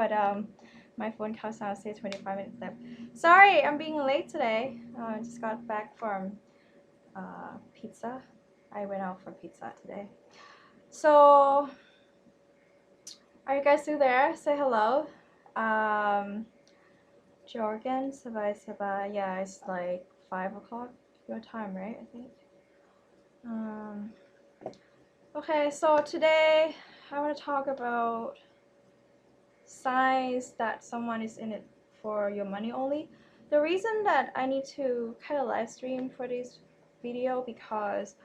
but my phone counts down say 25 minutes left. Sorry, I'm being late today. I just got back from pizza. I went out for pizza today. So, are you guys still there? Say hello. Jorgen, Sabay. Yeah, it's like 5 o'clock your time, right? I think. Okay, so today I want to talk about signs that someone is in it for your money only. The reason that I need to kind of live stream for this video because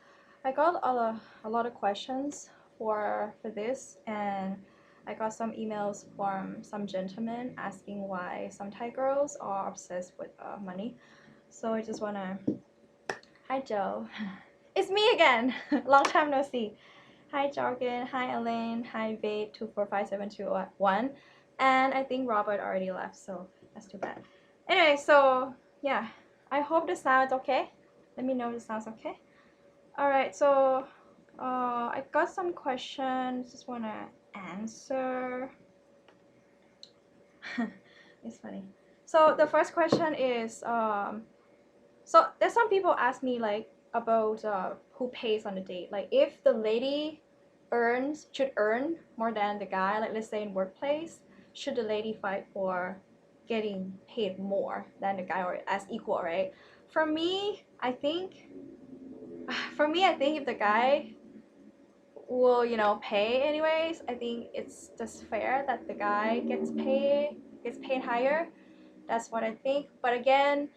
I got a lot of questions for this, and I got some emails from some gentlemen asking why some Thai girls are obsessed with money. So I just wanna, hi Joe, it's me again, long time no see. Hi Jorgen, hi Elaine, hi Vape 2457221, and I think Robert already left, so that's too bad. Anyway, so yeah, I hope the sound's okay. Let me know if the sound's okay. Alright, so I got some questions, just wanna answer. It's funny. So the first question is, so there's some people ask me like about who pays on the date. Like if the lady should earn more than the guy, like let's say in workplace, should the lady fight for getting paid more than the guy or as equal, right? For me, I think if the guy will, pay anyways, I think it's just fair that the guy gets paid higher. That's what I think. But again,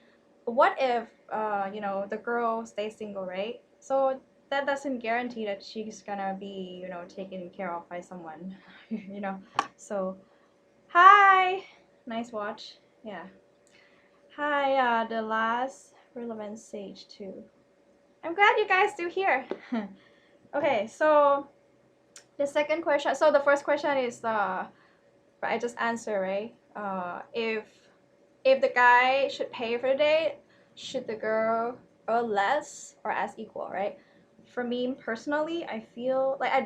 what if the girl stays single, right? So that doesn't guarantee that she's gonna be, taken care of by someone. So hi, nice watch. Yeah, hi, the last relevant sage too. I'm glad you guys still here. Okay, so the second question, so the first question is I just answer, right? If the guy should pay for the date, should the girl earn less or as equal, right? For me personally, I feel like I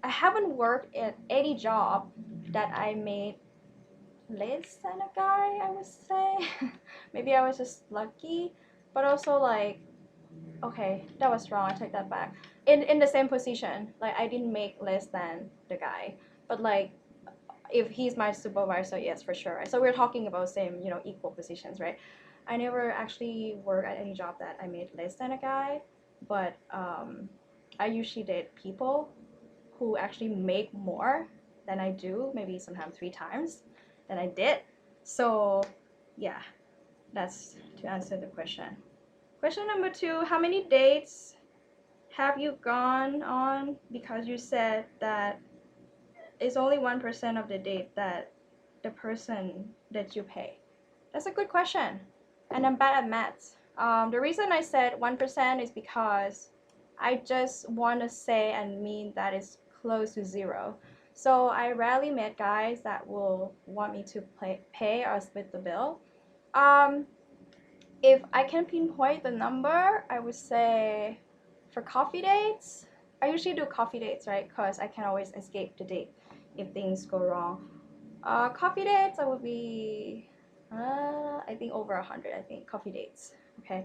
haven't worked in any job that I made less than a guy, I would say. Maybe I was just lucky, but also like, okay, that was wrong, I take that back. In the same position, like I didn't make less than the guy, but like if he's my supervisor, yes, for sure. So we're talking about same, equal positions, right? I never actually worked at any job that I made less than a guy, but I usually date people who actually make more than I do, maybe sometimes 3 times than I did. So yeah, that's to answer the question. Question number 2, how many dates have you gone on? Because you said that it's only 1% of the date that the person that you pay. That's a good question, and I'm bad at maths. The reason I said 1% is because I just want to say and mean that it's close to 0. So I rarely met guys that will want me to pay or split the bill. If I can pinpoint the number, I would say for coffee dates, I usually do coffee dates, right? Because I can always escape the date if things go wrong. Coffee dates, I would be, I think over 100, I think, coffee dates, okay?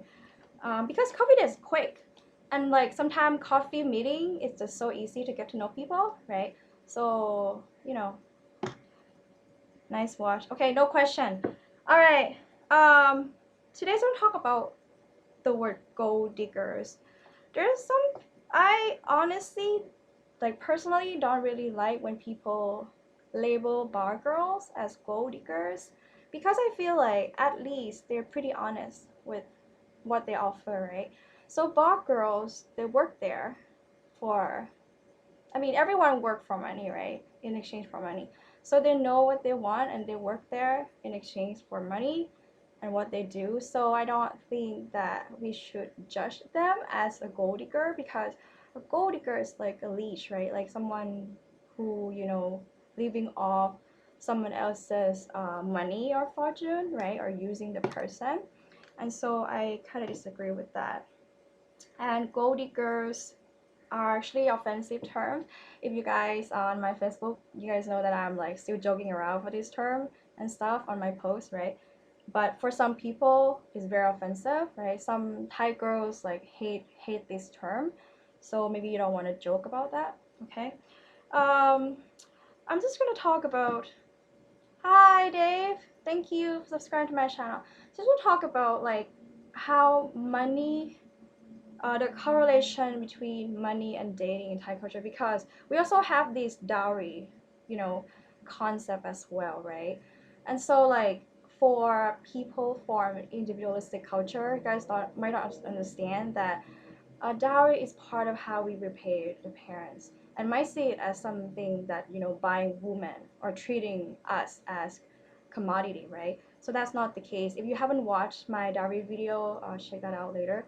Because coffee dates is quick. And like sometimes coffee meeting, it's just so easy to get to know people, right? So, nice watch. Okay, no question. All right. Today's gonna talk about the word gold diggers. There's some, I honestly, like personally don't really like when people label bar girls as gold diggers, because I feel like at least they're pretty honest with what they offer, right? So bar girls, they work there for, I mean, everyone work for money, right? In exchange for money. So they know what they want and they work there in exchange for money and what they do. So I don't think that we should judge them as a gold digger, because a gold digger is like a leech, right? Like someone who, living off someone else's money or fortune, right? Or using the person. And so I kind of disagree with that. And gold diggers, are actually offensive terms. If you guys on my Facebook, you guys know that I'm like still joking around for this term and stuff on my post, right? But for some people, it's very offensive, right? Some Thai girls like hate this term, so maybe you don't want to joke about that, okay? Um, I'm just gonna talk about. Hi, Dave. Thank you for subscribing to my channel. Just want to talk about like how money, the correlation between money and dating in Thai culture, because we also have this dowry, you know, concept as well, right? And so like for people from individualistic culture, you guys might not understand that dowry is part of how we repay the parents, and might see it as something that, you know, buying women or treating us as commodity, right? So that's not the case. If you haven't watched my dowry video, check that out later.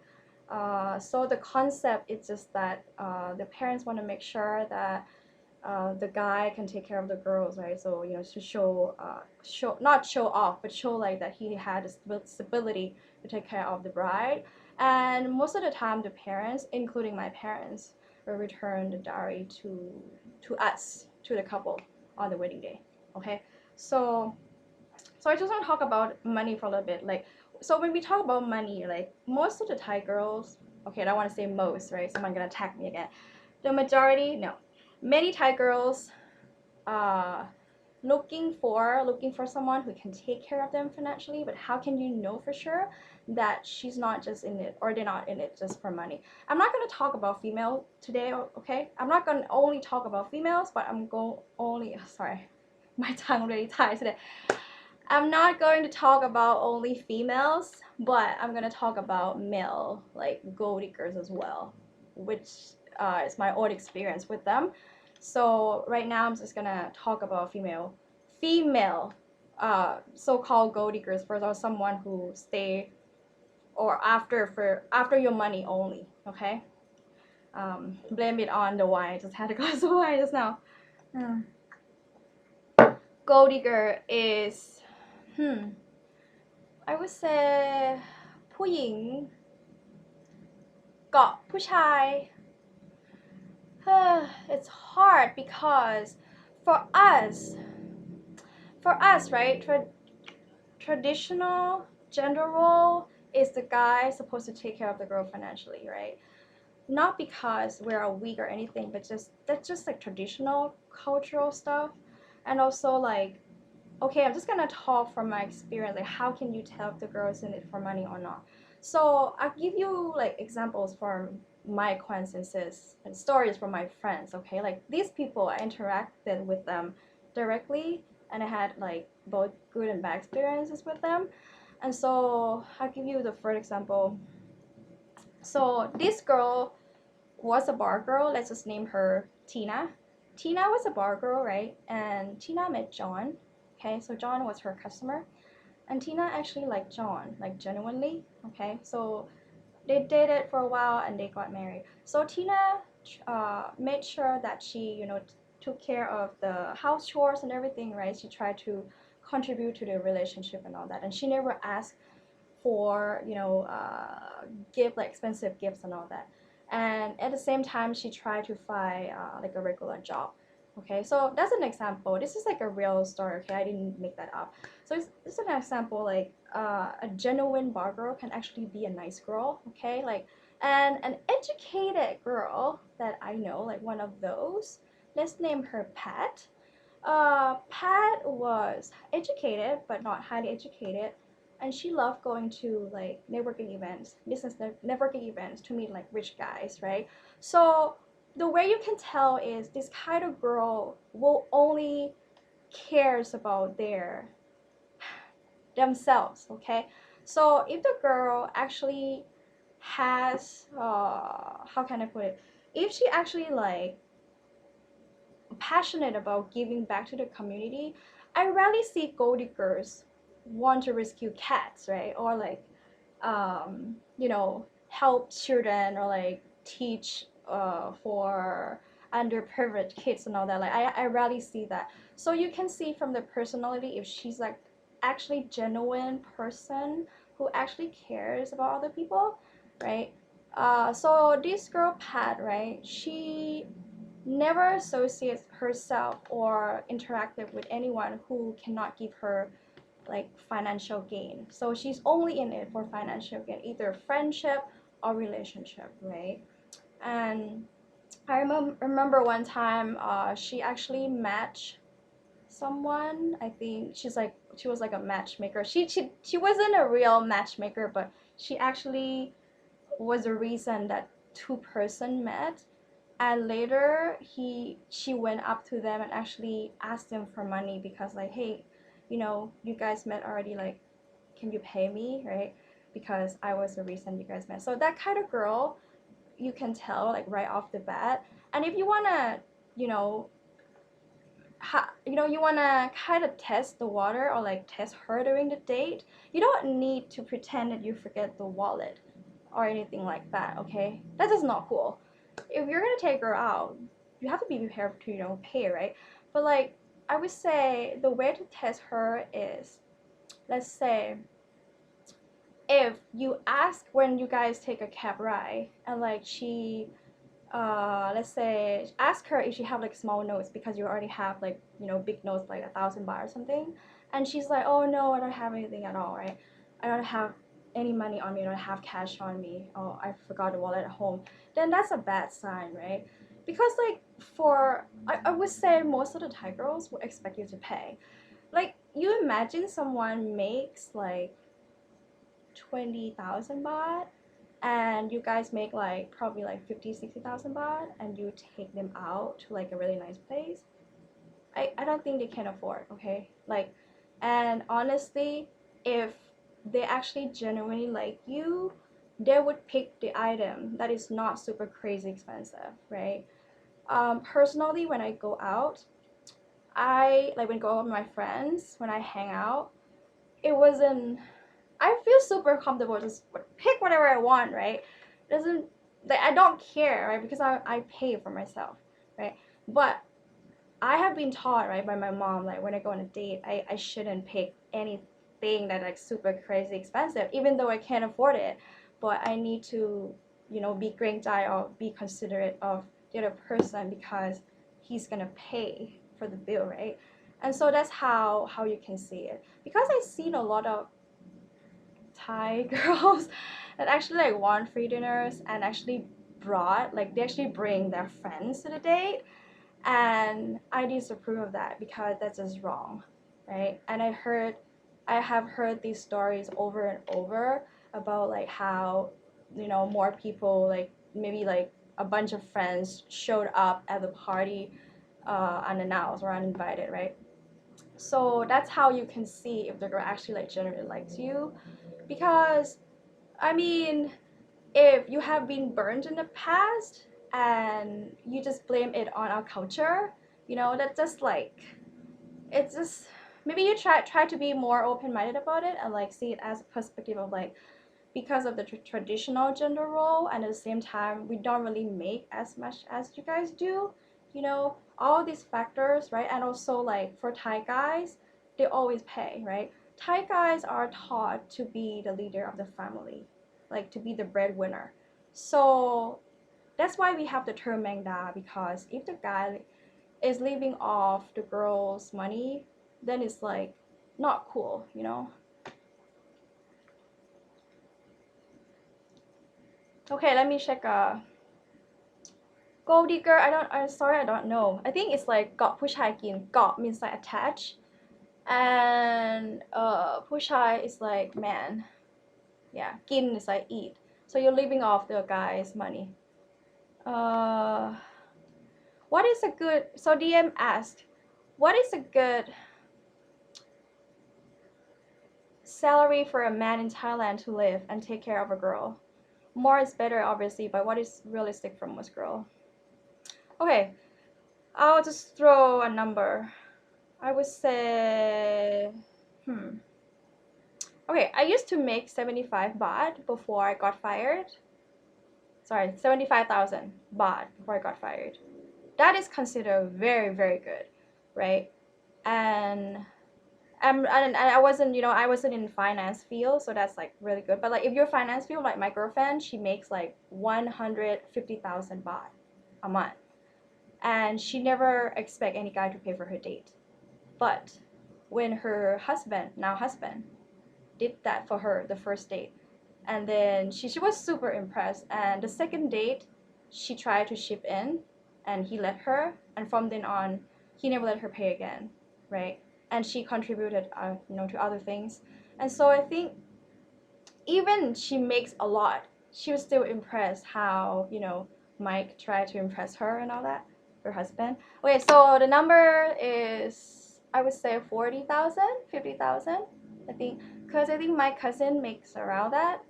So the concept is just that the parents want to make sure that the guy can take care of the girls, right? So, you know, to show not show off, but show like that he had the stability to take care of the bride. And most of the time, the parents, including my parents, will return the dowry to us, to the couple, on the wedding day. Okay, so I just want to talk about money for a little bit. Like, so when we talk about money, like most of the Thai girls, okay, I don't want to say most, right? Someone gonna attack me again. The majority, no, many Thai girls uh looking for someone who can take care of them financially. But how can you know for sure that she's not just in it, or they're not in it just for money? I'm not going to talk about female today, okay? I'm not going to only talk about females, but I'm going only, sorry, my tongue really tied today. I'm not going to talk about only females, but I'm going to talk about male, like gold diggers as well, which is my own experience with them. So right now I'm just gonna talk about female so-called gold diggers, for someone who stay or after your money only, okay? Blame it on the wine. I just had a glass of wine just now. Gold digger is, I would say ผู้หญิงเกาะผู้ชาย it's hard because for us, right, traditional gender role is the guy supposed to take care of the girl financially, right? Not because we're weak or anything, but that's just like traditional cultural stuff. And also like, okay, I'm just gonna talk from my experience, like how can you tell if the girl is in it for money or not? So I'll give you like examples from my acquaintances and stories from my friends, okay? Like these people, I interacted with them directly, and I had like both good and bad experiences with them. And so I'll give you the first example. So this girl was a bar girl. Let's just name her Tina. Tina was a bar girl, right? And Tina met John. Okay, so John was her customer, and Tina actually liked John, like genuinely. Okay, so they dated for a while and they got married. So Tina made sure that she, you know, took care of the house chores and everything, right? She tried to contribute to the relationship and all that, and she never asked for, you know, give like expensive gifts and all that. And at the same time, she tried to find like a regular job. Okay, so that's an example. This is like a real story. Okay, I didn't make that up. So this is an example, like a genuine bar girl can actually be a nice girl. Okay, like, and an educated girl that I know, like one of those, let's name her Pat. Pat was educated but not highly educated, and she loved going to like networking events, business networking events, to meet like rich guys, right? So the way you can tell is this kind of girl will only cares about themselves, okay? So if the girl actually has how can I put it, if she actually like passionate about giving back to the community, I rarely see gold diggers want to rescue cats, right? Or like, you know, help children, or like teach for underprivileged kids and all that. Like, I rarely see that. So you can see from the personality if she's like actually genuine person who actually cares about other people, right? So this girl Pat, right? She never associates herself or interacted with anyone who cannot give her like financial gain. So she's only in it for financial gain, either friendship or relationship, right? And I remember one time she actually matched someone. I think she was like a matchmaker. She wasn't a real matchmaker, but she actually was the reason that two-person met. And later she went up to them and actually asked them for money because like, hey, you guys met already, like, can you pay me, right? Because I was the reason you guys met. So that kind of girl, you can tell like right off the bat. And if you wanna, you know, you wanna kind of test the water or like test her during the date, you don't need to pretend that you forget the wallet or anything like that. Okay, that is not cool. If you're gonna take her out, you have to be prepared to pay, right? But like, I would say the way to test her is, let's say, if you ask when you guys take a cab ride and like she let's say ask her if she have like small notes because you already have like big notes like 1,000 baht or something, and she's like, oh no, I don't have anything at all, right? I don't have any money on me, I don't have cash on me, oh, I forgot the wallet at home. Then that's a bad sign, right? Because like I would say most of the Thai girls would expect you to pay. Like, you imagine someone makes like 20,000 baht and you guys make like probably like 50, 60,000 baht and you take them out to like a really nice place. I don't think they can afford, okay? Like, and honestly, if they actually genuinely like you, they would pick the item that is not super crazy expensive, right? Personally, when I go out, I like when I go out with my friends, when I hang out, it wasn't I feel super comfortable just pick whatever I want, right? It doesn't like I don't care, right? Because I pay for myself, right? But I have been taught, right, by my mom, like when I go on a date, I shouldn't pick anything that like super crazy expensive, even though I can't afford it. But I need to, be great or be considerate of the other person because he's gonna pay for the bill, right? And so that's how you can see it. Because I've seen a lot of Thai girls that actually like want free dinners and actually they actually bring their friends to the date, and I disapprove of that because that's just wrong, right? And I have heard these stories over and over about like how more people, like maybe like a bunch of friends showed up at the party unannounced or uninvited, right? So that's how you can see if the girl actually like genuinely likes you. Because I mean, if you have been burned in the past and you just blame it on our culture, that's just like, it's just, maybe you try to be more open-minded about it and like see it as a perspective of like, because of the traditional gender role, and at the same time we don't really make as much as you guys do, all these factors, right? And also like for Thai guys, they always pay, right? Thai guys are taught to be the leader of the family, like to be the breadwinner. So that's why we have the term mangda, because if the guy is living off the girl's money, then it's like not cool. Okay, let me check. Gold digger, I'm sorry, I don't know. I think it's like got ผู้ชายกิน got means like attach, and ผู้ชาย is like man. Yeah, กิน is like eat. So you're living off the guy's money. Uh, what is a good? So DM asked, what is a good salary for a man in Thailand to live and take care of a girl? More is better, obviously, but what is realistic for most girl? Okay, I'll just throw a number. I would say, okay, I used to make 75 baht before I got fired. Sorry, 75,000 baht before I got fired. That is considered very, very good, right? And and I wasn't, I wasn't in finance field, so that's like really good. But like if you're finance field, like my girlfriend, she makes like 150,000 baht a month, and she never expect any guy to pay for her date. But when her husband, now husband, did that for her the first date, and then she was super impressed. And the second date, she tried to chip in, and he let her, and from then on, he never let her pay again, right? And she contributed, to other things. And so I think even she makes a lot, she was still impressed how, Mike tried to impress her and all that, her husband. Okay, so the number is, I would say 40,000, 50,000, I think, because I think my cousin makes around that.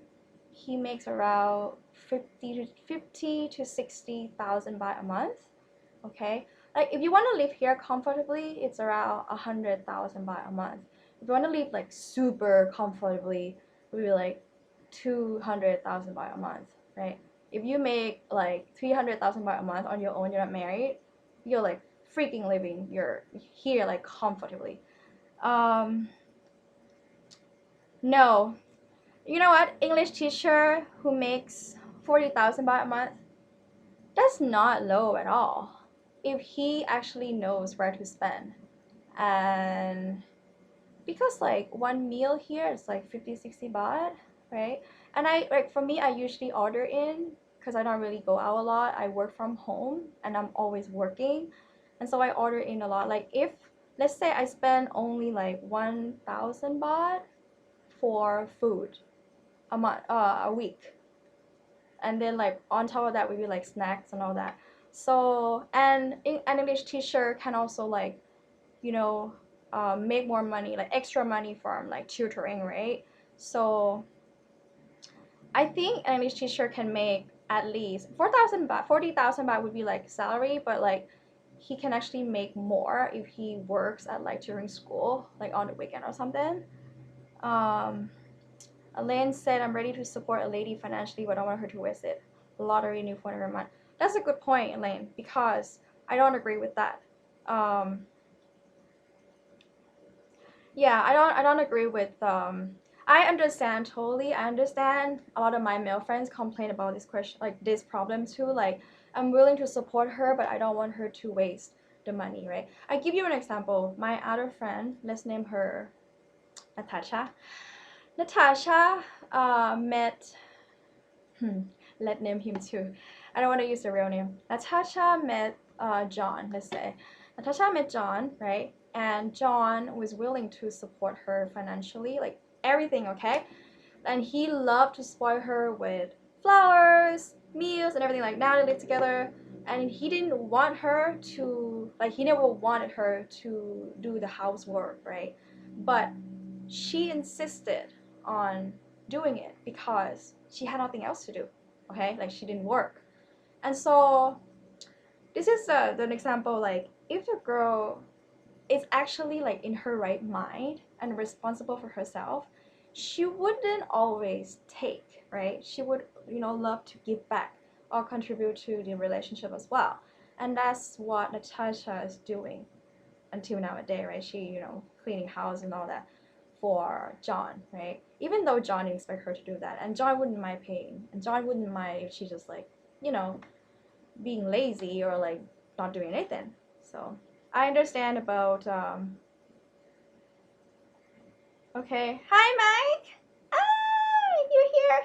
He makes around 50 to 60,000 baht a month. Okay, like if you want to live here comfortably, it's around 100,000 baht a month. If you want to live like super comfortably, it would be like 200,000 baht a month, right? If you make like 300,000 baht a month on your own, you're not married, you're like freaking living, you're here like comfortably. No, you know what? English teacher who makes 40,000 baht a month, that's not low at all. If he actually knows where to spend. And because like one meal here is like 50, 60 baht, right? And I like for me, I usually order in because I don't really go out a lot. I work from home and I'm always working. And so I order in a lot. Like if let's say I spend only like 1,000 baht for food a week, and then like on top of that would be like snacks and all that. So and an English teacher can also like make more money, like extra money from like tutoring, right? So I think an English teacher can make at least 4,000 baht. 40,000 baht would be like salary, but like he can actually make more if he works at like during school, like on the weekend or something. um Elaine said, I'm ready to support a lady financially, but I want her to visit lottery new phone every month. That's a good point, Elaine, because I don't agree with that. Um, yeah, I don't agree with. I understand totally. I understand a lot of my male friends complain about this question, like this problem too. Like, I'm willing to support her, but I don't want her to waste the money, right? I give you an example. My other friend, let's name her Natasha. Natasha met let's name him too. I don't want to use the real name. Natasha met John, let's say. Natasha met John, right? And John was willing to support her financially, like everything, okay? And he loved to spoil her with flowers, meals, and everything. Like now they live together. And he didn't want her to, like, he never wanted her to do the housework, right? But she insisted on doing it because she had nothing else to do, okay? Like she didn't work. And so this is an example, like if the girl is actually like in her right mind and responsible for herself, she wouldn't always take, right? She would, love to give back or contribute to the relationship as well. And that's what Natasha is doing until nowadays, right? She, cleaning house and all that for John, right? Even though John didn't expect her to do that, and John wouldn't mind paying, and John wouldn't mind if she just like, being lazy or like not doing anything. So I understand about. Okay, hi Mike. Ah, you're here.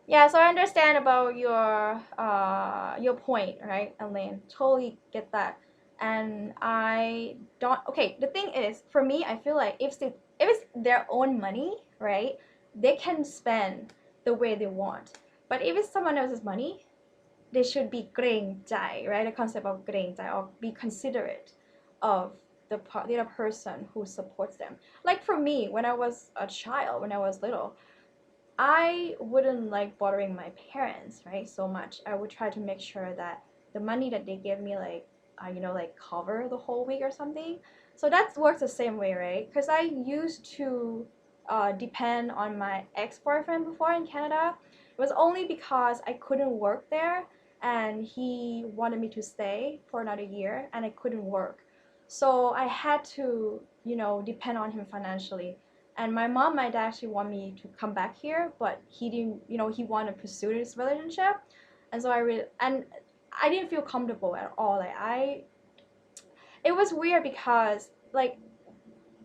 Yeah, so I understand about your point, right, Elaine? Totally get that. And I don't. Okay, the thing is, for me, I feel like if it's their own money, right, they can spend the way they want. But if it's someone else's money, they should be เกรงใจ right? The concept of เกรงใจ or be considerate of the other person who supports them. Like for me, when I was a child, when I was little, I wouldn't like bothering my parents, right, so much. I would try to make sure that the money that they give me, like, like cover the whole week or something. So that works the same way, right? Because I used to depend on my ex-boyfriend before in Canada. It was only because I couldn't work there and he wanted me to stay for another year and I couldn't work. So I had to you know, depend on him financially. And my mom, my dad actually want me to come back here, but he didn't, you know, he wanted to pursue this relationship. And so I didn't feel comfortable at all. It was weird because like,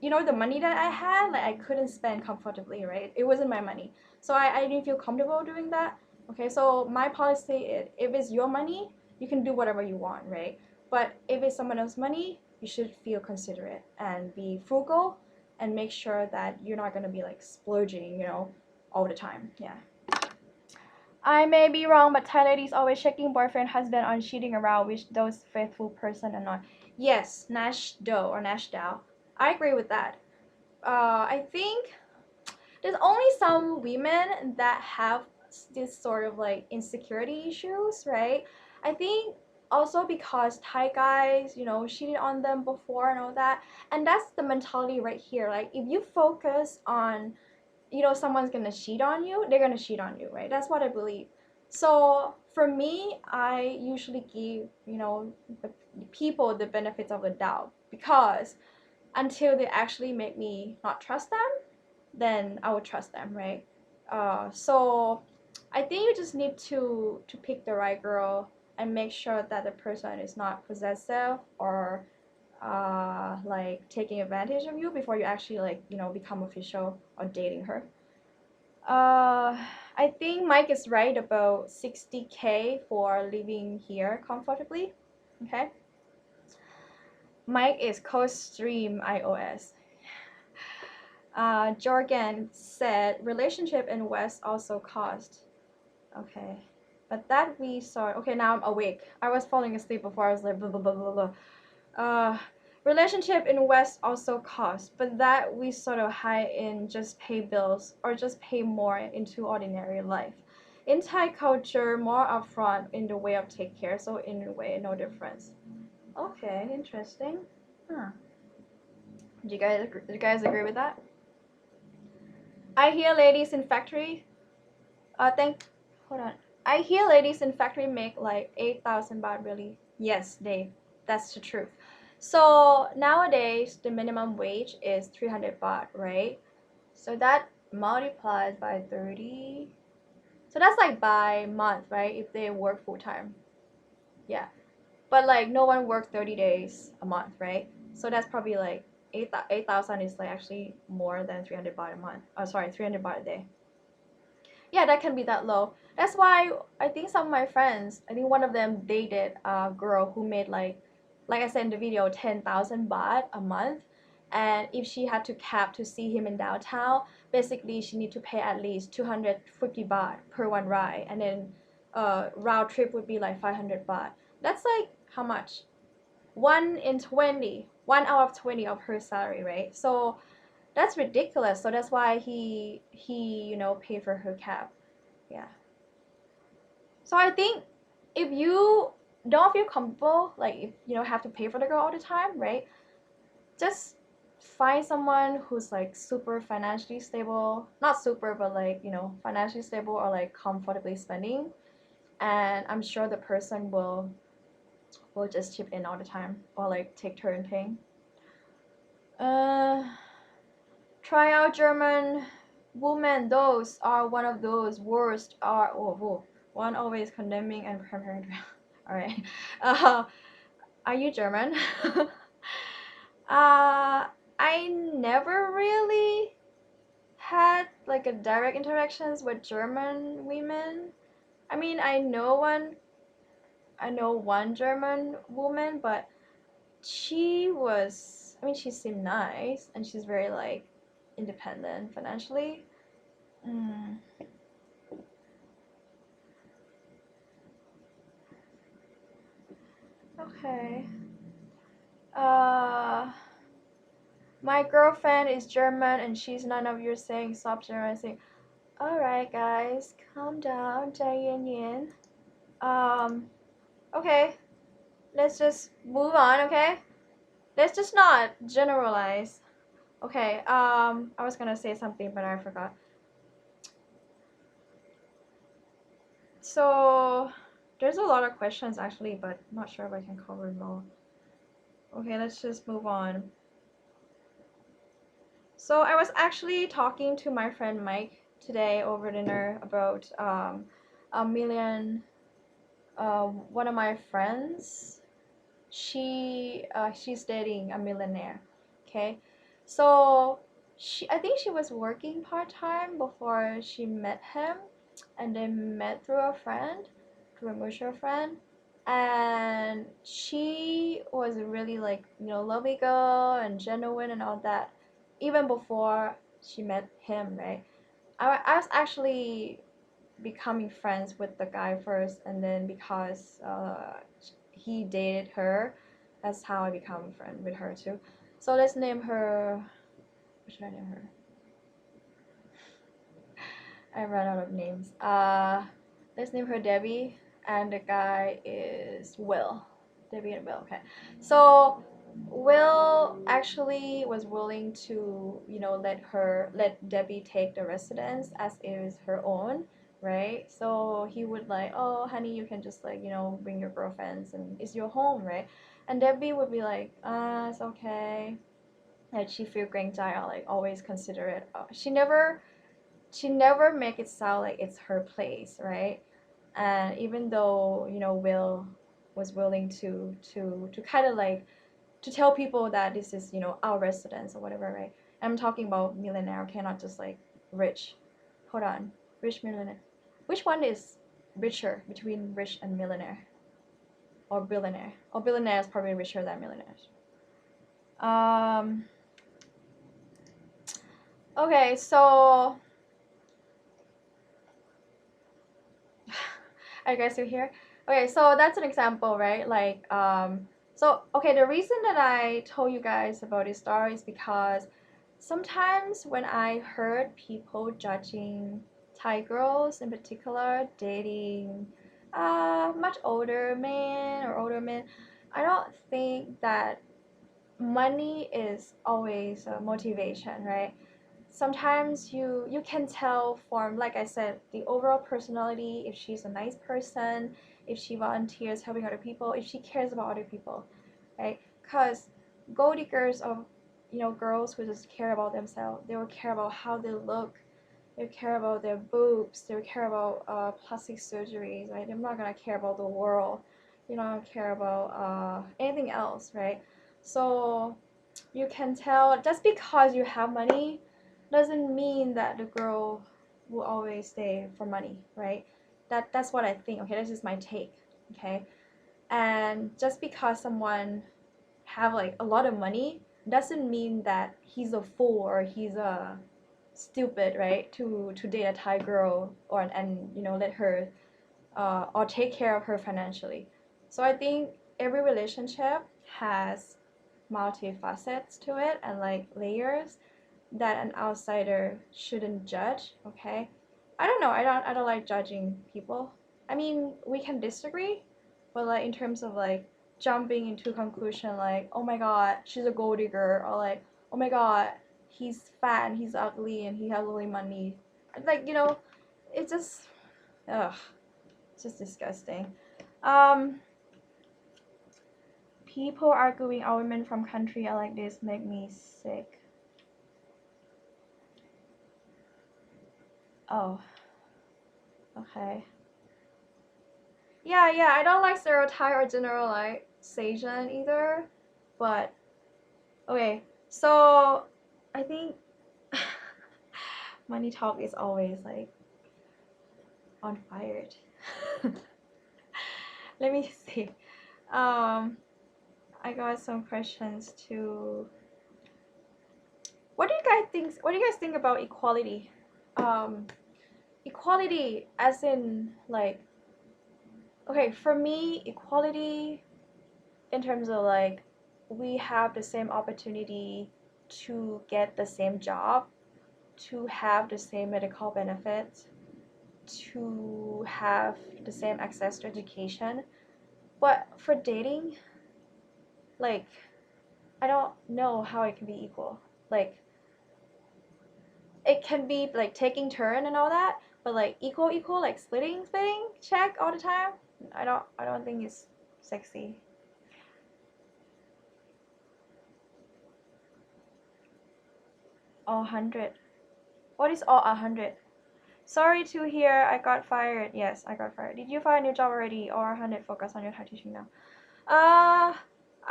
you know, the money that I had, like I couldn't spend comfortably, right? It wasn't my money. So I didn't feel comfortable doing that. Okay, so my policy is if it's your money, you can do whatever you want, right? But if it's someone else's money, you should feel considerate and be frugal and make sure that you're not gonna be like splurging, you know, all the time. Yeah. I may be wrong, but Thai ladies always checking boyfriend, husband on cheating around with those faithful person or not. Yes, Nash Doe or Nash Dow. I agree with that. I think there's only some women that have this sort of like insecurity issues, right? I think also because Thai guys, you know, cheated on them before and all that. And that's the mentality right here. Like if you focus on, you know, someone's gonna cheat on you, they're gonna cheat on you, right? That's what I believe. So for me, I usually give, you know, the people the benefits of the doubt because until they actually make me not trust them, then I would trust them, right? So I think you just need to pick the right girl and make sure that the person is not possessive or like taking advantage of you before you actually like, you know, become official or dating her. I think Mike is right about 60K for living here comfortably. Okay. Mike is co-stream iOS. Jorgen said relationship in West also cost. Okay. But that we saw. Okay, now I'm awake. I was falling asleep before. I was like blah blah blah blah blah. Relationship in West also cost, but that we sort of hide in just pay bills or just pay more into ordinary life. In Thai culture, more upfront in the way of take care, so in a way, no difference. Okay, interesting. Huh. Do you guys agree with that? I hear ladies in factory. Hold on. I hear ladies in factory make like 8,000 baht really. Yes, that's the truth. So nowadays the minimum wage is 300 baht, right? So that multiplies by 30. So that's like by month, right? If they work full time. Yeah. But like no one works 30 days a month, right? So that's probably like 8,000 is like actually more than 300 baht a month. Oh, sorry, 300 baht a day. Yeah, that can be that low. That's why I think some of my friends, I think one of them dated a girl who made like I said in the video, 10,000 baht a month. And if she had to cab to see him in downtown, basically she need to pay at least 250 baht per one ride. And then round trip would be like 500 baht. That's like how much? 1 out of 20 of her salary, right? So that's ridiculous. So that's why he you know paid for her cab. Yeah. So I think if you don't feel comfortable, like if you know have to pay for the girl all the time, right? Just find someone who's like super financially stable, not super, but like you know financially stable or like comfortably spending, and I'm sure the person will just chip in all the time or like take turn paying. Uh, Try out German women. Those are one of those worst. Are one always condemning and preparing. All right. Uh, are you German? I never really had like a direct interactions with German women. I mean, I know one German woman, but I mean, she seemed nice and she's very like independent financially. Mm, okay. Uh, my girlfriend is German and she's none of your saying stop generalizing. Alright guys, calm down, ใจเย็น. Okay, let's just move on, okay? Let's just not generalize. Okay, I was gonna say something but I forgot. So there's a lot of questions actually, but I'm not sure if I can cover them all. Okay, let's just move on. So I was actually talking to my friend Mike today over dinner about a million. One of my friends, she's dating a millionaire. Okay, so I think she was working part-time before she met him, and they met through a friend, through a mutual friend, and she was really like, lovely girl and genuine and all that, even before she met him, right? I was actually becoming friends with the guy first, and then because he dated her, that's how I become a friend with her too. So let's name her. What should I name her? I ran out of names. Let's name her Debbie, and the guy is Will. Debbie and Will. Okay. So Will actually was willing to, let Debbie take the residence as is her own, right? So he would like, oh, honey, you can just like, bring your girlfriends and it's your home, right? And Debbie would be like, it's okay. And she feel great, like always consider it. She never make it sound like it's her place, right? And even though Will was willing to kind of like to tell people that this is our residence or whatever, right? I'm talking about millionaire, okay, not just like rich. Hold on, rich millionaire. Which one is richer between rich and millionaire or billionaire? Or billionaire is probably richer than millionaires. Um. Okay, so are you guys still here? Okay, so that's an example, right? Like, so okay, the reason that I told you guys about this story is because sometimes when I heard people judging Thai girls in particular dating much older men or older men, I don't think that money is always a motivation, right? Sometimes you can tell from, like I said, the overall personality, if she's a nice person, if she volunteers helping other people, if she cares about other people, right? Because gold diggers are girls who just care about themselves. They will care about how they look, they care about their boobs, they care about plastic surgeries, right? They're not gonna care about the world, they don't care about anything else, right? So you can tell just because you have money doesn't mean that the girl will always stay for money, right? That's what I think. Okay, that's just my take. Okay, and just because someone have like a lot of money doesn't mean that he's a fool or he's a stupid, right? To date a Thai girl and let her or take care of her financially. So I think every relationship has multifacets to it and like layers that an outsider shouldn't judge, okay? I don't know. I don't like judging people. I mean, we can disagree, but like in terms of like jumping into conclusion like, "Oh my god, she's a gold digger," or like, "Oh my god, he's fat and he's ugly and he has only money." Like, it's just ugh, it's just disgusting. Um People arguing our women from country are like this make me sick. Oh, okay. Yeah, I don't like stereotype or generalization either, but okay, so I think money talk is always like on fire. Let me see. I got some questions to. What do you guys think about equality? Um, Equality as in like, okay, for me, equality in terms of like we have the same opportunity to get the same job, to have the same medical benefits, to have the same access to education. But for dating, like I don't know how it can be equal. Like it can be like taking turn and all that, but like equal, like splitting check all the time. I don't think it's sexy. All 100. What is all 100? Sorry to hear I got fired. Yes, I got fired. Did you find a new job already, or 100 focus on your Thai teaching now? I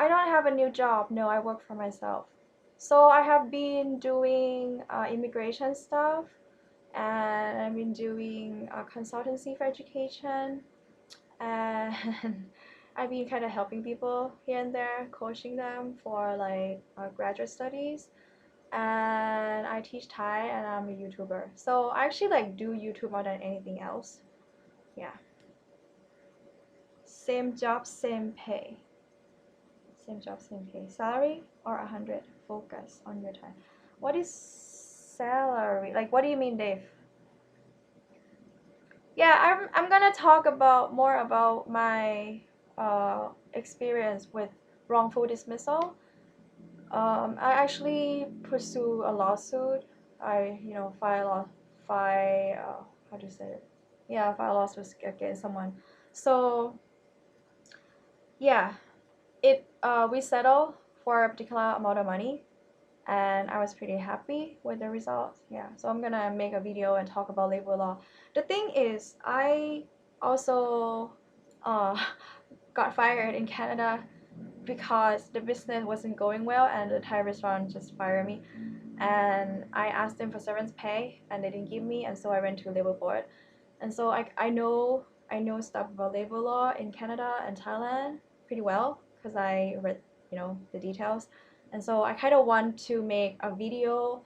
don't have a new job. No, I work for myself. So I have been doing immigration stuff, and I've been doing consultancy for education, and I've been kind of helping people here and there, coaching them for like graduate studies. And I teach Thai, and I'm a YouTuber. So I actually like do YouTube more than anything else. Yeah. Same job, same pay. Same job, same pay. Salary or 100? Focus on your time. What is salary? Like, what do you mean, Dave? Yeah, I'm gonna talk about more about my experience with wrongful dismissal. I actually pursue a lawsuit. I file how do you say it? Yeah, file a lawsuit against someone. So yeah, we settled for a particular amount of money, and I was pretty happy with the results. Yeah, so I'm gonna make a video and talk about labor law. The thing is, I also uh, got fired in Canada because the business wasn't going well, and the Thai restaurant just fired me. And I asked them for severance pay, and they didn't give me, and so I went to labor board. And so I know stuff about labor law in Canada and Thailand pretty well because I read the details. And so I kind of want to make a video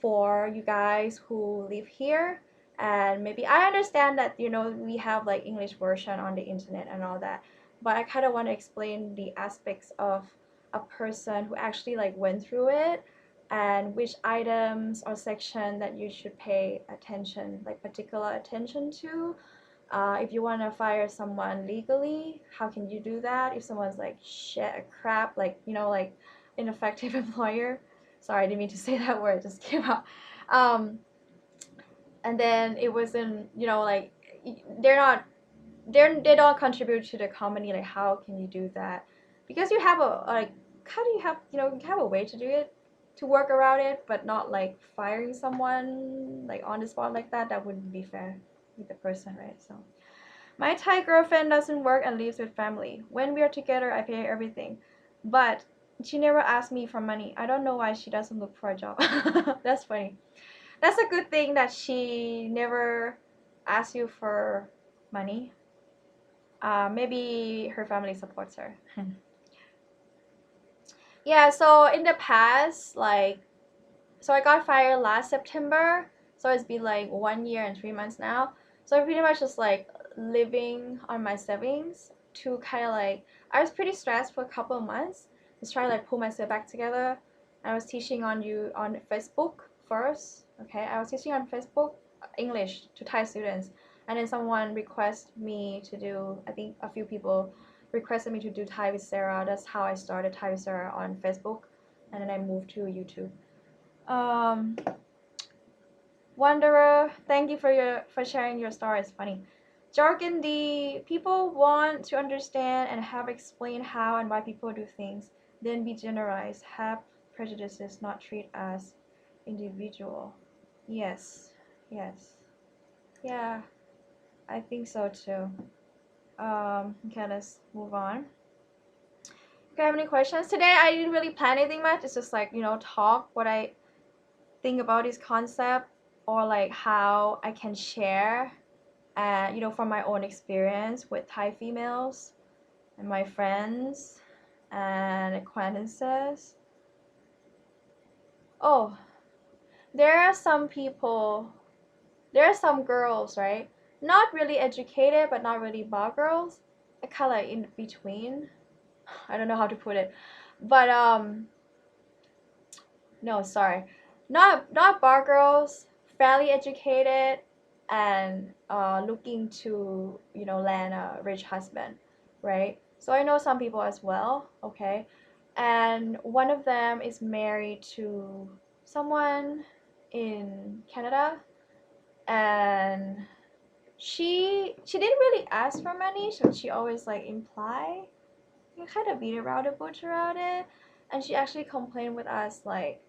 for you guys who live here, and maybe I understand that we have like English version on the internet and all that, but I kind of want to explain the aspects of a person who actually like went through it, and which items or section that you should pay attention, like particular attention to. If you want to fire someone legally, how can you do that if someone's like shit crap, like like ineffective employer. Sorry, I didn't mean to say that word, it just came out. um, and then it wasn't like they don't contribute to the company. Like, how can you do that? Because you have a like, how do you have you have a way to do it, to work around it, but not like firing someone like on the spot like that. That wouldn't be fair with the person, right? So my Thai girlfriend doesn't work and lives with family. When we are together, I pay everything, but she never asks me for money. I don't know why she doesn't look for a job. That's funny. That's a good thing that she never asks you for money. Maybe her family supports her. Yeah, so in the past, like, so I got fired last September, so it's been like 1 year and 3 months now. So I pretty much just like living on my savings to kind of like, I was pretty stressed for a couple of months, just trying to like pull myself back together. I was teaching on Facebook first. Okay, I was teaching on Facebook English to Thai students, and then someone requested me to do, I think a few people requested me to do Thai with Sarah. That's how I started Thai with Sarah on Facebook, and then I moved to YouTube. um Wanderer, thank you for sharing your story. It's funny. Jargon D, people want to understand and have explained how and why people do things, then be generalized, have prejudices, not treat as individual. Yes, yes, yeah, I think so too. Okay, let's move on. Do you have any questions today? I didn't really plan anything much. It's just like talk what I think about this concept, or like how I can share, and from my own experience with Thai females and my friends and acquaintances. Oh, there are some people, there are some girls, right? Not really educated, but not really bar girls. Kind of like in between. I don't know how to put it, but no, sorry, not bar girls, fairly educated, and looking to land a rich husband, right? So I know some people as well, okay, and one of them is married to someone in Canada, and she didn't really ask for money, so she always like imply, you kind of beat around the bush around it, and she actually complained with us like,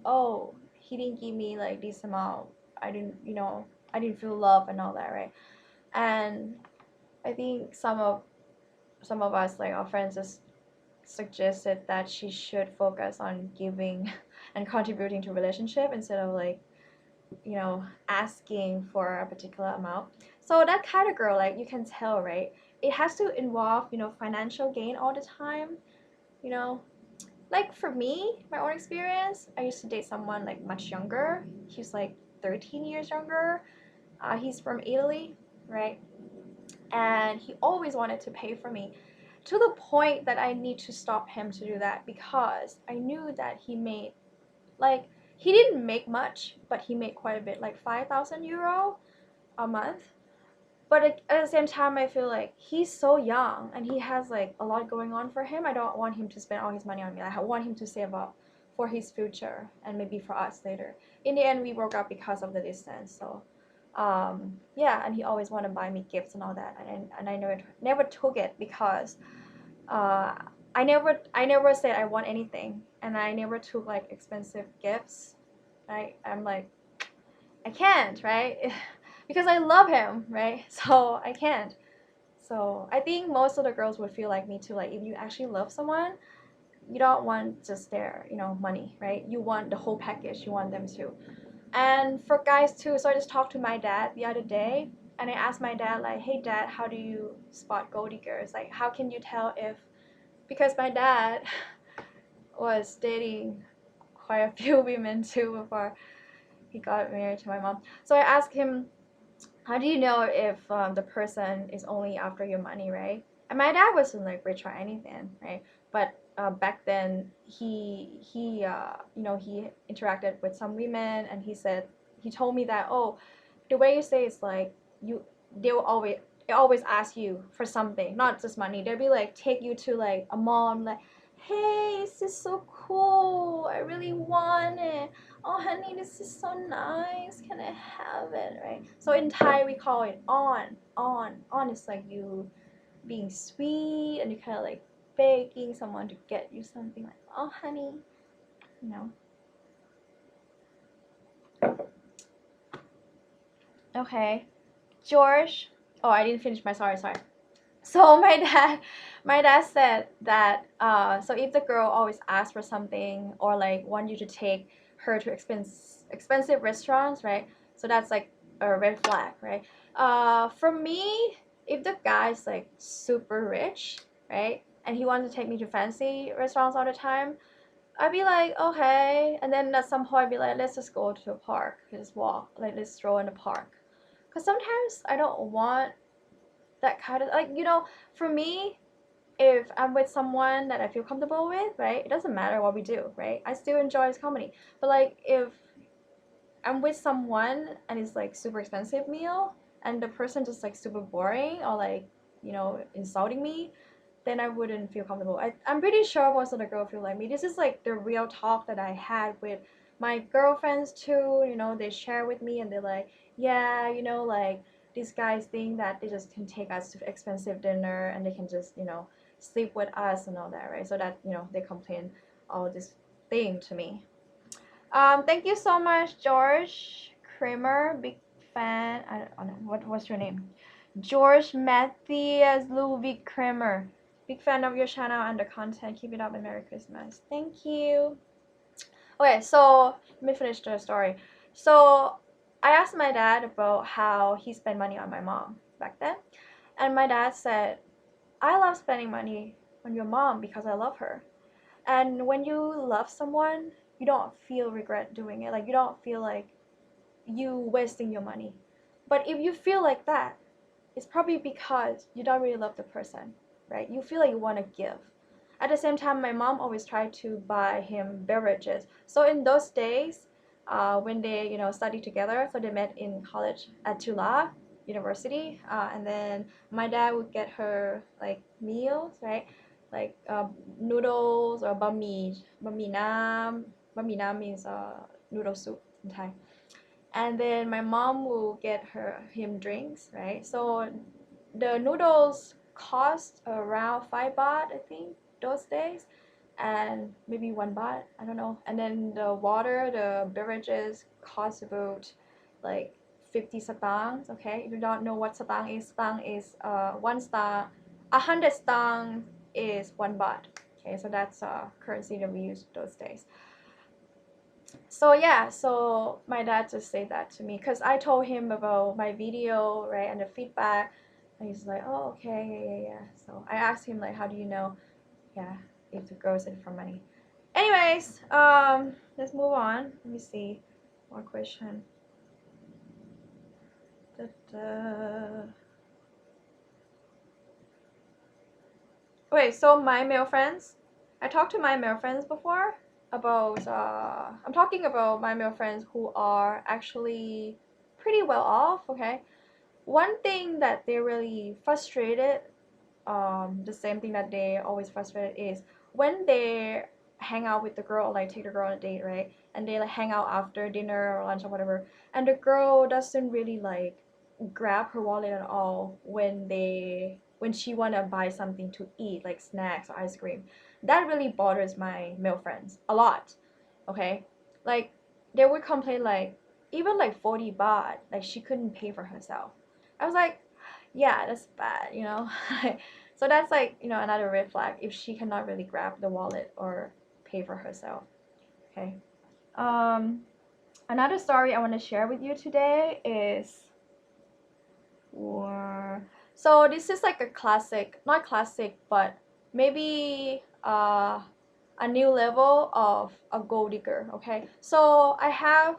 oh, he didn't give me like this amount, I didn't, I didn't feel love and all that, right? And I think some of us, like our friends, just suggested that she should focus on giving and contributing to relationship instead of like, asking for a particular amount. So that kind of girl, like you can tell, right? It has to involve, financial gain all the time, you know. Like for me, my own experience, I used to date someone like much younger. He's like 13 years younger. He's from Italy, right? And he always wanted to pay for me to the point that I need to stop him to do that because I knew that he made like he didn't make much, but he made quite a bit, like 5,000 euro a month. But at the same time, I feel like he's so young and he has like a lot going on for him. I don't want him to spend all his money on me. I want him to save up for his future and maybe for us later. In the end, we broke up because of the distance. So, yeah, and he always wanted to buy me gifts and all that, and I never took it because uh, I never said I want anything, and I never took like expensive gifts. I'm like, I can't, right? Because I love him, right? So I can't. So I think most of the girls would feel like me too. Like if you actually love someone, you don't want just their, money, right? You want the whole package. You want them to. And for guys too. So I just talked to my dad the other day, and I asked my dad like, "Hey dad, how do you spot gold diggers? Like how can you tell if?" Because my dad was dating quite a few women too before he got married to my mom. So I asked him, how do you know if the person is only after your money, right? And my dad wasn't like rich or anything, right? But back then he interacted with some women, and he told me that, oh, the way you say it's like you they always ask you for something, not just money. They'll be like take you to like a mall and like, hey, this is so cool, I really want it. Oh honey, this is so nice, can I have it, right? So in Thai we call it on is like you being sweet and you kind of like begging someone to get you something, like, oh honey, you know. Okay, George. Oh, I didn't finish my sorry. So my dad said that so if the girl always asks for something or like want you to take her to expensive restaurants, right? So that's like a red flag, right? For me, if the guy's like super rich, right, and he wants to take me to fancy restaurants all the time, I'd be like, okay. And then at some point I'd be like, let's just go to a park, just walk, like let's stroll in the park. Because sometimes I don't want that kind of like, for me, if I'm with someone that I feel comfortable with, right, it doesn't matter what we do, right? I still enjoy his company. But like if I'm with someone and it's like super expensive meal and the person just like super boring or like, insulting me, then I wouldn't feel comfortable. I'm pretty sure most of the girls feel like me. This is like the real talk that I had with my girlfriends too. They share with me and they're like, yeah, like these guys think that they just can take us to expensive dinner and they can just, sleep with us and all that, right? So that, they complain all this thing to me. Thank you so much, George Kramer, big fan. I don't know what's your name. George Matthias Ludwig Kramer, big fan of your channel and the content. Keep it up and Merry Christmas. Thank you. Okay, so let me finish the story. So I asked my dad about how he spent money on my mom back then, and my dad said, I love spending money on your mom because I love her. And when you love someone, you don't feel regret doing it. Like you don't feel like you wasting your money. But if you feel like that, it's probably because you don't really love the person, right? You feel like you want to give. At the same time, my mom always tried to buy him beverages. So in those days, when they studied together, so they met in college at Tula University, and then my dad would get her like meals, right? Like noodles or bami nam means noodle soup in Thai. And then my mom will get him drinks, right? So the noodles cost around 5 baht, I think, those days. and maybe 1 baht, I don't know. And then the water, the beverages cost about like 50 satangs. Okay, if you don't know what satang is 1 star, 100 stang is 1 baht. Okay, so that's currency that we use those days. So yeah, so my dad just said that to me because I told him about my video, right, and the feedback, and he's like, oh, okay, yeah. So I asked him like, how do you know, yeah, if the girl's in for money? Anyways, let's move on. Let me see, more question. Okay, so my male friends, I talked to my male friends before about, I'm talking about my male friends who are actually pretty well off, okay? One thing that they're really frustrated, the same thing that they always frustrated is when they hang out with the girl, like take the girl on a date, right? And they like hang out after dinner or lunch or whatever, and the girl doesn't really like grab her wallet at all when she wanna buy something to eat, like snacks or ice cream. That really bothers my male friends a lot. Okay, like they would complain like even like 40 baht, like she couldn't pay for herself. I was like, yeah, that's bad, you know. So that's like, you know, another red flag if she cannot really grab the wallet or pay for herself. Okay. Um, Another story I want to share with you today is, so this is like a classic, not classic, but maybe a new level of a gold digger. Okay. So I have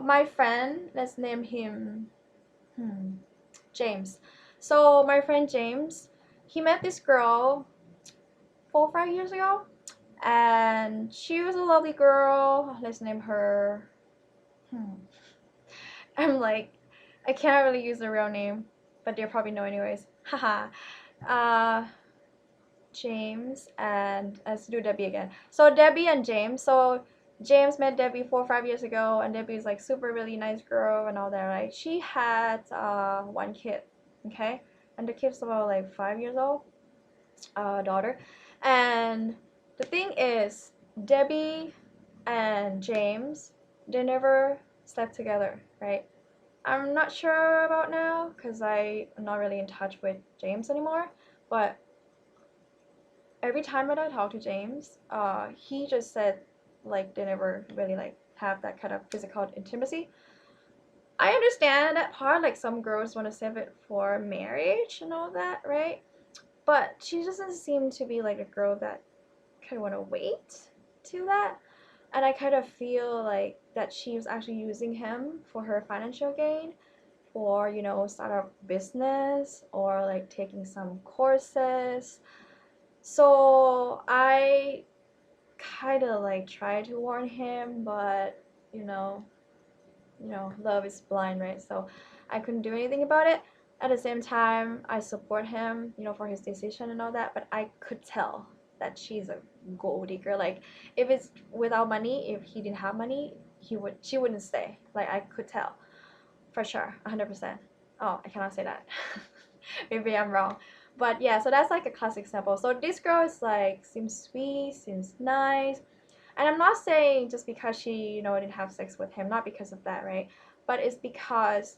my friend. Let's name him James. So my friend James, he met this girl 4 or 5 years ago, and she was a lovely girl. Let's name her. I'm like, I can't really use the real name, but they probably know anyways. Haha. uh, James, and let's do Debbie again. So Debbie and James. So James met Debbie 4 or 5 years ago, and Debbie's like super really nice girl and all that, right? She had 1 kid, okay, and the kid's about like 5 years old, daughter. And the thing is, Debbie and James, they never slept together, right? I'm not sure about now because I'm not really in touch with James anymore, but every time that I talk to James, he just said like they never really like have that kind of physical intimacy. I understand that part, like some girls want to save it for marriage and all that, right? But she doesn't seem to be like a girl that kind of want to wait to that. And I kind of feel like that she was actually using him for her financial gain, for, you know, start up business or like taking some courses. So I kind of like try to warn him, but love is blind, right? So I couldn't do anything about it. At the same time, I support him, for his decision and all that, but I could tell that she's a gold digger. Like if it's without money, if he didn't have money, she wouldn't stay. Like I could tell for sure, 100%. Oh, I cannot say that. Maybe I'm wrong. But yeah, so that's like a classic example. So this girl is like seems sweet, seems nice. And I'm not saying just because she, didn't have sex with him, not because of that, right? But it's because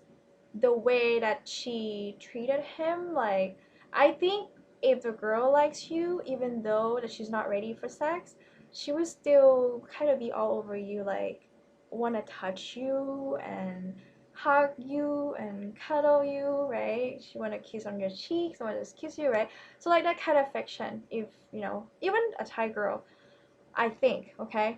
the way that she treated him, like I think if the girl likes you, even though that she's not ready for sex, she would still kind of be all over you, like want to touch you and hug you and cuddle you, right? She want to kiss on your cheeks, want to just kiss you, right? So like that kind of affection, if even a Thai girl, I think, okay.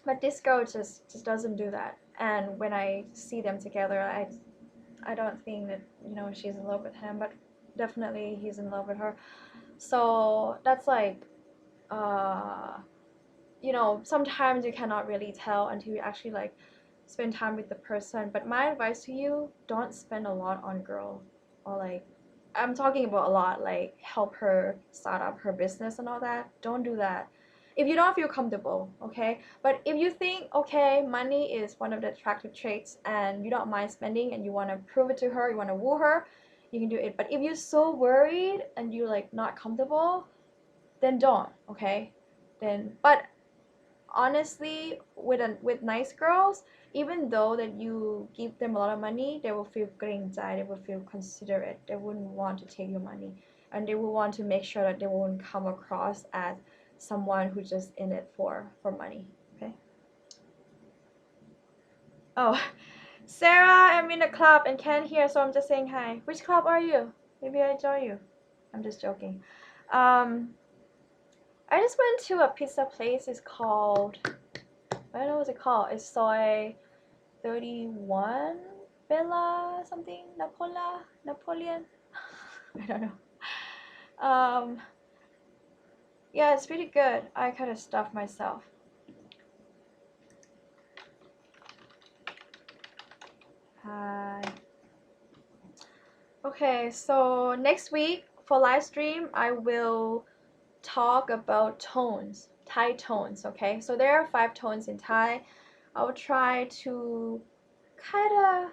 But this girl just doesn't do that. And when I see them together, I don't think that she's in love with him, but definitely he's in love with her. So that's like sometimes you cannot really tell until you actually like spend time with the person. But my advice to you, don't spend a lot on girl, or like I'm talking about a lot, like help her start up her business and all that. Don't do that if you don't feel comfortable, okay? But if you think, okay, money is one of the attractive traits and you don't mind spending and you want to prove it to her, you want to woo her, you can do it. But if you're so worried and you're like not comfortable, then don't, okay? then, but honestly, with nice girls, even though that you give them a lot of money, they will feel grinzai, they will feel considerate, they wouldn't want to take your money, and they will want to make sure that they won't come across as someone who's just in it for money. Okay. Oh, Sarah, I'm in a club and can't hear, so I'm just saying hi. Which club are you? Maybe I join you. I'm just joking. I just went to a pizza place. It's called, I don't know what's it called. It's Soy 31 Bella something Napoleon. I don't know. Yeah, it's pretty good. I kind of stuffed myself. Hi. Okay, so next week for live stream, I will talk about tones, Thai tones. Okay, so there are 5 tones in Thai. I will try to kind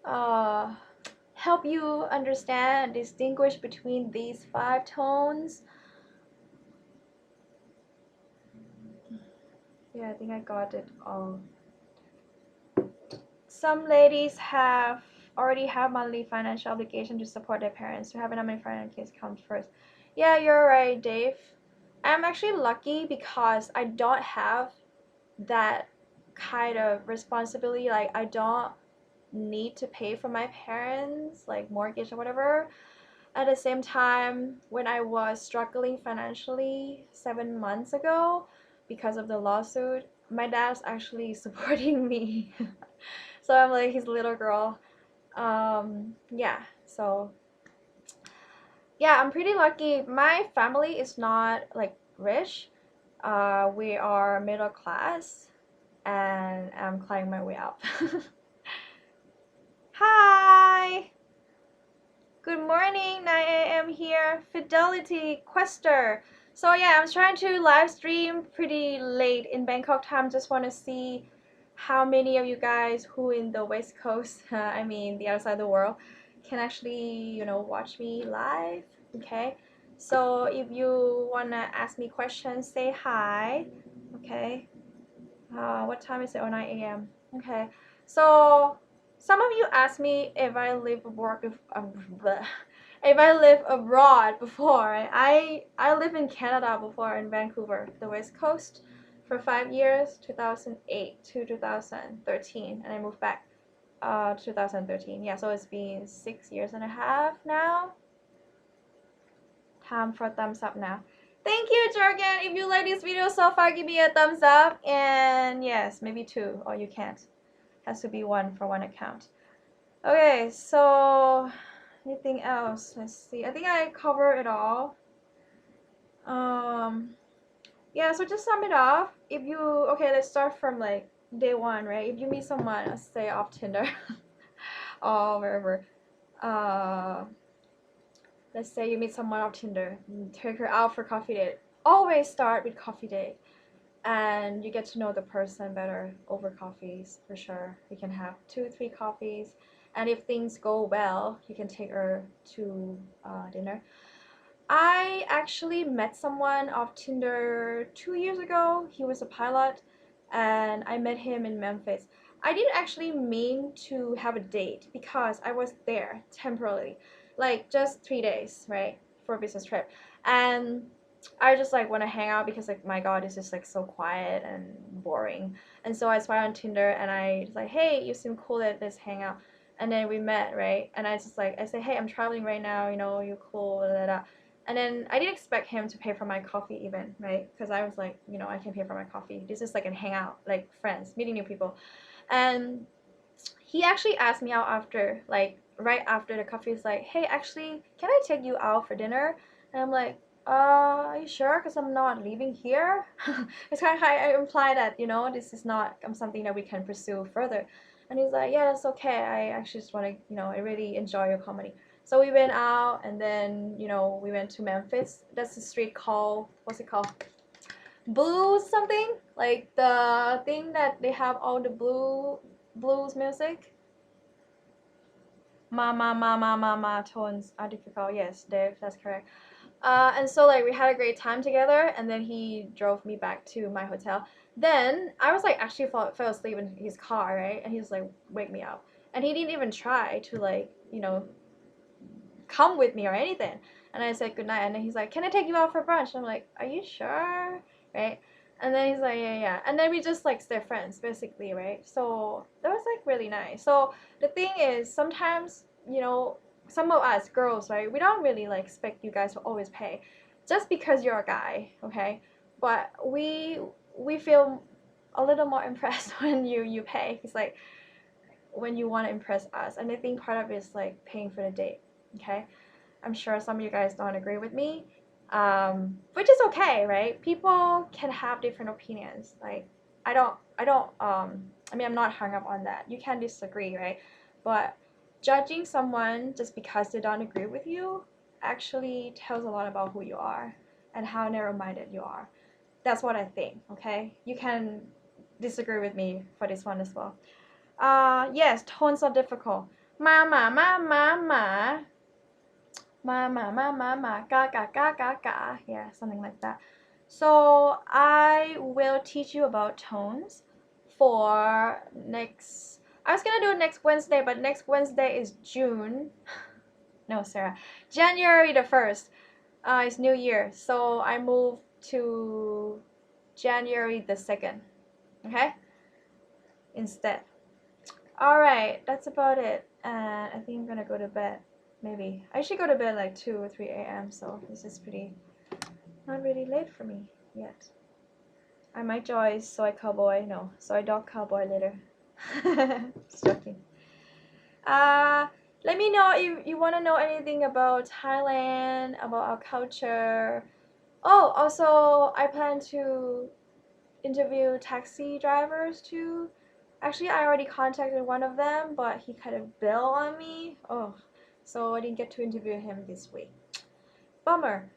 of help you understand and distinguish between these 5 tones. Yeah, I think I got it all. Some ladies already have monthly financial obligation to support their parents. To have enough money for financial kids comes first. Yeah, you're right, Dave. I'm actually lucky because I don't have that kind of responsibility. Like, I don't need to pay for my parents, like mortgage or whatever. At the same time, when I was struggling financially 7 months ago because of the lawsuit, my dad's actually supporting me. So I'm like his little girl. Yeah, so yeah, I'm pretty lucky. My family is not like rich. We are middle class, and I'm climbing my way up. Hi! Good morning, 9 a.m. here. Fidelity Quester. So yeah, I'm trying to live stream pretty late in Bangkok time. Just want to see how many of you guys who in the West Coast, I mean the other side of the world, can actually, watch me live. Okay. So if you wanna ask me questions, say hi. Okay. What time is it? Oh, 9 a.m. Okay. So some of you asked me if I live if I live abroad before. I lived in Canada before, in Vancouver, the West Coast, for 5 years, 2008 to 2013, and I moved back 2013. Yeah, so it's been 6 years and a half now. Time for a thumbs up now. Thank you, Jorgen. If you like this video so far, give me a thumbs up, and yes, maybe 2, or you can't. Has to be 1 for 1 account. Okay, so anything else? Let's see. I think I covered it all. Yeah, so just sum it up. If you, okay, let's start from like day 1, right? If you meet someone, let's say off Tinder or wherever, let's say you meet someone off Tinder, take her out for coffee date. Always start with coffee date, and you get to know the person better over coffees for sure. You can have 2-3 coffees, and if things go well, you can take her to dinner. I actually met someone off Tinder 2 years ago. He was a pilot, and I met him in Memphis. I didn't actually mean to have a date because I was there temporarily, like just 3 days, right, for a business trip. And I just like want to hang out because like my god, it's just like so quiet and boring. And so I swiped on Tinder and I was like, hey, you seem cool, let's hang out. And then we met, right? And I say, hey, I'm traveling right now, you cool, blah, blah, blah. And then I didn't expect him to pay for my coffee even, right? Because I was like, I can pay for my coffee. This is like a hangout, like friends, meeting new people. And he actually asked me out after, like right after the coffee. He's like, hey, actually, can I take you out for dinner? And I'm like, are you sure? Because I'm not leaving here. It's kind of how I imply that, this is not something that we can pursue further. And he's like, yeah, that's okay. I actually just want to, I really enjoy your comedy. So we went out, and then, we went to Memphis. That's the street called, what's it called? Blues something? Like the thing that they have all the blues music. Ma tones are difficult. Yes, Dave, that's correct. And so like we had a great time together, and then he drove me back to my hotel. Then I was like actually fell asleep in his car, right? And he was like, wake me up. And he didn't even try to like, you know, come with me or anything. And I said goodnight, and then he's like, can I take you out for brunch? I'm like, are you sure? Right? And then he's like, yeah, yeah. And then we just like stay friends basically, right? So that was like really nice. So the thing is, sometimes, you know, some of us girls, right, we don't really like expect you guys to always pay just because you're a guy, okay? But we feel a little more impressed when you pay. It's like when you want to impress us. And I think part of it is like paying for the date, okay? I'm sure some of you guys don't agree with me, which is okay, right? People can have different opinions. Like, I mean, I'm not hung up on that. You can disagree, right? But judging someone just because they don't agree with you actually tells a lot about who you are and how narrow-minded you are. That's what I think, okay? You can disagree with me for this one as well. Yes, tones are difficult. Ma, ma, ma, ma, ma. Ga, ga, ga, ga, ga. Yeah, something like that. So I will teach you about tones for next. I was gonna do it next Wednesday, but next Wednesday is June. No, Sarah. January the 1st. It's New Year, so I moved to January the 2nd. Okay? Instead. Alright, that's about it. And I think I'm gonna go to bed. Maybe. I should go to bed like 2 or 3 a.m. So this is pretty not really late for me yet. I might join Soy Cowboy. No, Soy Dog Cowboy later. Just joking. Let me know if you want to know anything about Thailand, about our culture. Oh, also, I plan to interview taxi drivers too. Actually, I already contacted one of them, but he kind of bailed on me. Oh, so I didn't get to interview him this week. Bummer.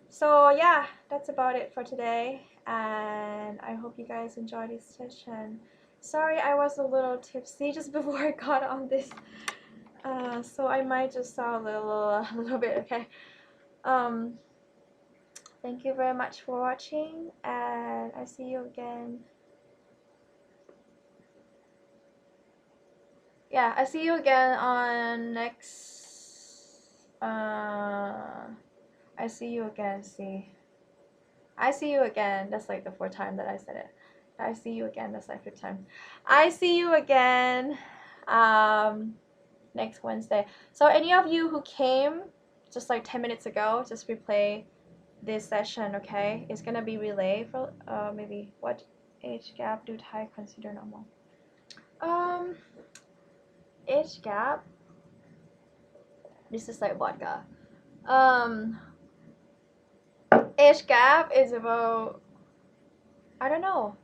So yeah, that's about it for today, and I hope you guys enjoyed this session. Sorry I was a little tipsy just before I got on this, so I might just sound a little bit, okay? Um, thank you very much for watching, and I see you again. Yeah, I see you again on next. I see you again. See, I see you again. That's like the fourth time that I said it. I see you again. That's like fifth time. I see you again. Next Wednesday. So any of you who came just like 10 minutes ago, just replay this session. Okay, it's gonna be relayed for maybe what age gap do Thai consider normal? Age gap. This is like vodka. Um, age gap is about, I don't know.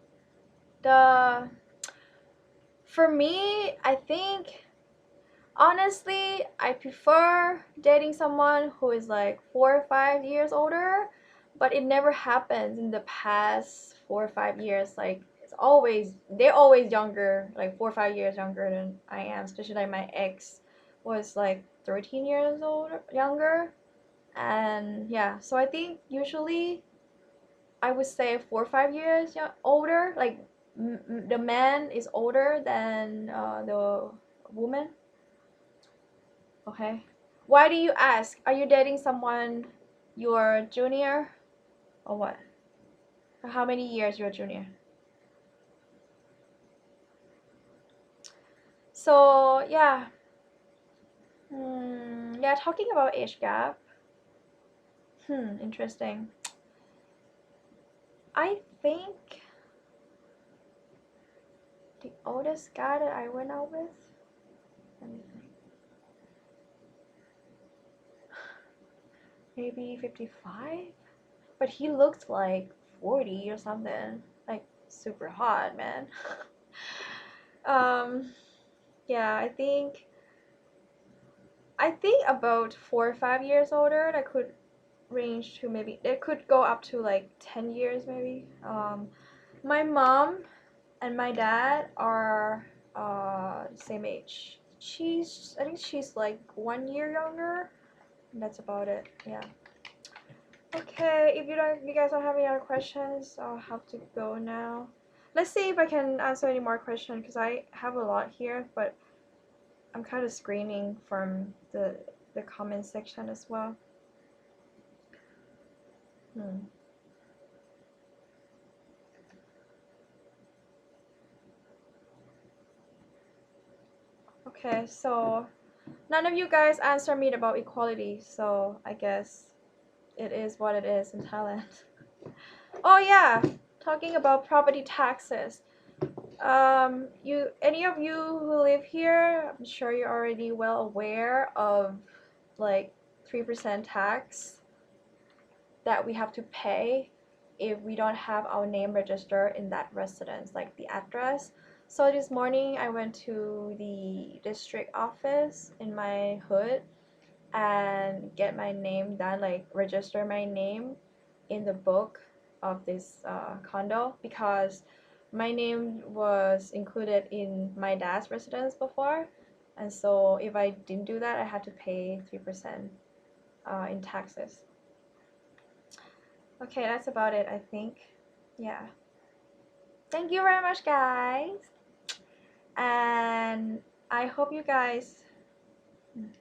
For me, I think honestly, I prefer dating someone who is like 4 or 5 years older, but it never happens in the past 4 or 5 years. Like they're always younger, like 4 or 5 years younger than I am. Especially like my ex was like 13 years older, younger. And yeah, so I think usually I would say 4 or 5 years older. Like the man is older than the woman. Okay. Why do you ask? Are you dating someone your junior or what? How many years you're junior? So yeah. Yeah, talking about age gap. Interesting. I think the oldest guy that I went out with, let me think, maybe 55, but he looked like 40 or something, like super hot, man. Yeah, I think about 4 or 5 years older. That could range to maybe it could go up to like 10 years maybe. My mom and my dad are same age. I think she's like 1 year younger. That's about it. Yeah. Okay, if you guys don't have any other questions, I'll have to go now. Let's see if I can answer any more questions because I have a lot here, but I'm kind of screening from the comment section as well. Okay, so none of you guys answer me about equality, so I guess it is what it is in Thailand. Oh yeah, talking about property taxes. Any of you who live here, I'm sure you're already well aware of like 3% tax that we have to pay if we don't have our name registered in that residence, like the address. So this morning I went to the district office in my hood and get my name done, like register my name in the book of this condo because my name was included in my dad's residence before, and so if I didn't do that, I had to pay 3% in taxes. Okay, that's about it, I think. Yeah. Thank you very much, guys. And I hope you guys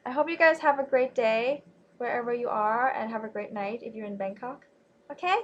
have a great day wherever you are and have a great night if you're in Bangkok. Okay?